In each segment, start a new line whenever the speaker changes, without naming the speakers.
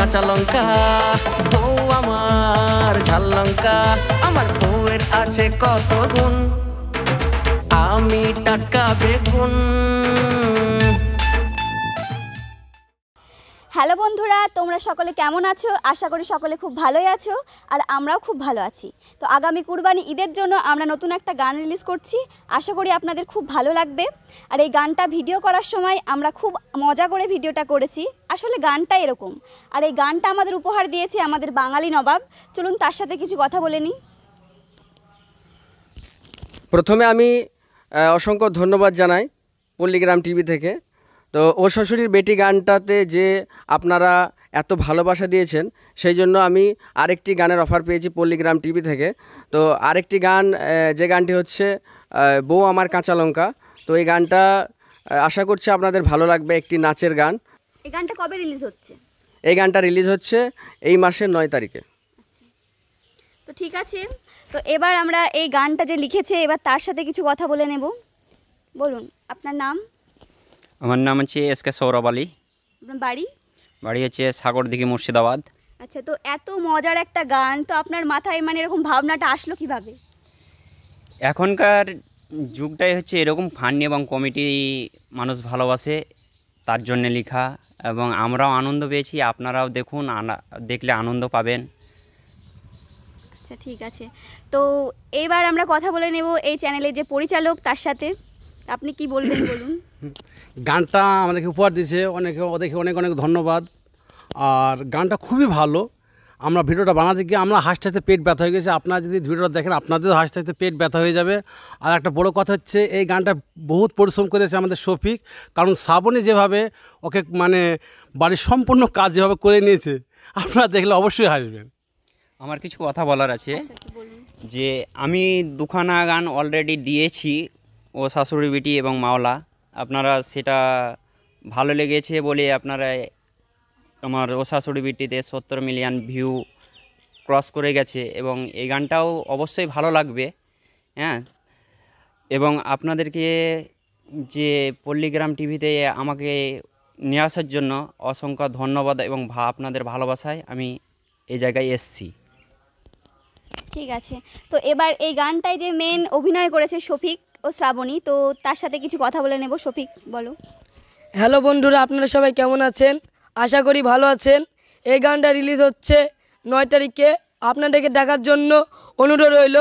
কাঁচা লঙ্কা, বউ আমার ঝাল লঙ্কা। আমার বউয়ের আছে কত গুণ, আমি টাটকা বেগুন।
হ্যালো বন্ধুরা, তোমরা সকলে কেমন আছো? আশা করি সকলে খুব ভালোই আছো, আর আমরাও খুব ভালো আছি। তো আগামী কুরবানি ঈদের জন্য আমরা নতুন একটা গান রিলিজ করছি, আশা করি আপনাদের খুব ভালো লাগবে। আর এই গানটা ভিডিও করার সময় আমরা খুব মজা করে ভিডিওটা করেছি, আসলে গানটা এরকম। আর এই গানটা আমাদের উপহার দিয়েছে আমাদের বাঙালি নবাব। চলুন তার সাথে কিছু কথা বলে নিই।
প্রথমে আমি অসংখ্য ধন্যবাদ জানাই পল্লীগ্রাম টিভি থেকে। তো ও শ্বশুরের বেটি গানটাতে যে আপনারা এত ভালোবাসা দিয়েছেন, সেই জন্য আমি আরেকটি গানের অফার পেয়েছি পল্লীগ্রাম টিভি থেকে। তো আরেকটি গান, যে গানটি হচ্ছে বউ আমার কাঁচা লঙ্কা। তো এই গানটা আশা করছি আপনাদের ভালো লাগবে, একটি নাচের গান।
এই গানটা কবে রিলিজ হচ্ছে?
এই গানটা রিলিজ হচ্ছে এই মাসের 9 তারিখে।
তো ঠিক আছে, তো এবার আমরা এই গানটা যে লিখেছে এবার তার সাথে কিছু কথা বলে নেব। বলুন আপনার নাম।
আমার নাম হচ্ছে এসকে সৌরভ আলী।
আপনার বাড়ি?
বাড়ি হচ্ছে সাগরদিঘি, মুর্শিদাবাদ।
আচ্ছা, তো এত মজার একটা গান, তো আপনার মাথায় মানে এরকম ভাবনাটা আসলো কিভাবে?
এখনকার যুগটাই হচ্ছে এরকম ফানি এবং কমেডি মানুষ ভালোবাসে, তার জন্যে লেখা। এবং আমরাও আনন্দ পেয়েছি, আপনারাও দেখুন, দেখলে আনন্দ পাবেন।
আচ্ছা ঠিক আছে, তো এবার আমরা কথা বলে নেব এই চ্যানেলের যে পরিচালক তার সাথে। আপনি কি বলবেন বলুন।
গানটা আমাদেরকে উপহার দিয়েছে, ওদেরকে অনেক অনেক ধন্যবাদ। আর গানটা খুবই ভালো। আমরা ভিডিওটা বানাতে গিয়ে আমরা হাসতে হাসতে পেট ব্যথা হয়ে গেছে। আপনারা যদি ভিডিওটা দেখেন আপনাদেরও হাসতে হাসতে পেট ব্যথা হয়ে যাবে। আর একটা বড় কথা হচ্ছে, এই গানটা বহুত পরিশ্রম করেছে আমাদের শফিক, কারণ শ্রাবণী যেভাবে ওকে মানে বাড়ির সম্পূর্ণ কাজ যেভাবে করে নিয়েছে, আপনারা দেখলে অবশ্যই হাসবেন।
আমার কিছু কথা বলার আছে, যে আমি দুখানা গান অলরেডি দিয়েছি, ও শাশুড়ি বেটি এবং মাওলা। আপনারা সেটা ভালো লেগেছে বলে আপনারা আমার ও শাশুড়ি বেটিতে 70 মিলিয়ন ভিউ ক্রস করে গেছে, এবং এই গানটাও অবশ্যই ভালো লাগবে। হ্যাঁ, এবং আপনাদেরকে যে পল্লীগ্রাম টিভিতে আমাকে নিয়ে আসার জন্য অসংখ্য ধন্যবাদ, এবং আপনাদের ভালোবাসায় আমি এই জায়গায় এসেছি।
ঠিক আছে, তো এবার এই গানটায় যে মেন অভিনয় করেছে শফিক ও শ্রাবণী, তো তার সাথে কিছু কথা বলে নেব। শফিক বলো।
হ্যালো বন্ধুরা, আপনারা সবাই কেমন আছেন? আশা করি ভালো আছেন। এই গানটা রিলিজ হচ্ছে 9 তারিখে, আপনাদেরকে দেখার জন্য অনুরোধ রইল।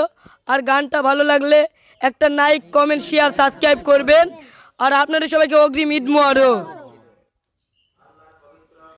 আর গানটা ভালো লাগলে একটা লাইক, কমেন্ট, শেয়ার, সাবস্ক্রাইব করবেন। আর আপনাদের সবাইকে অগ্রিম ঈদ মোবারক।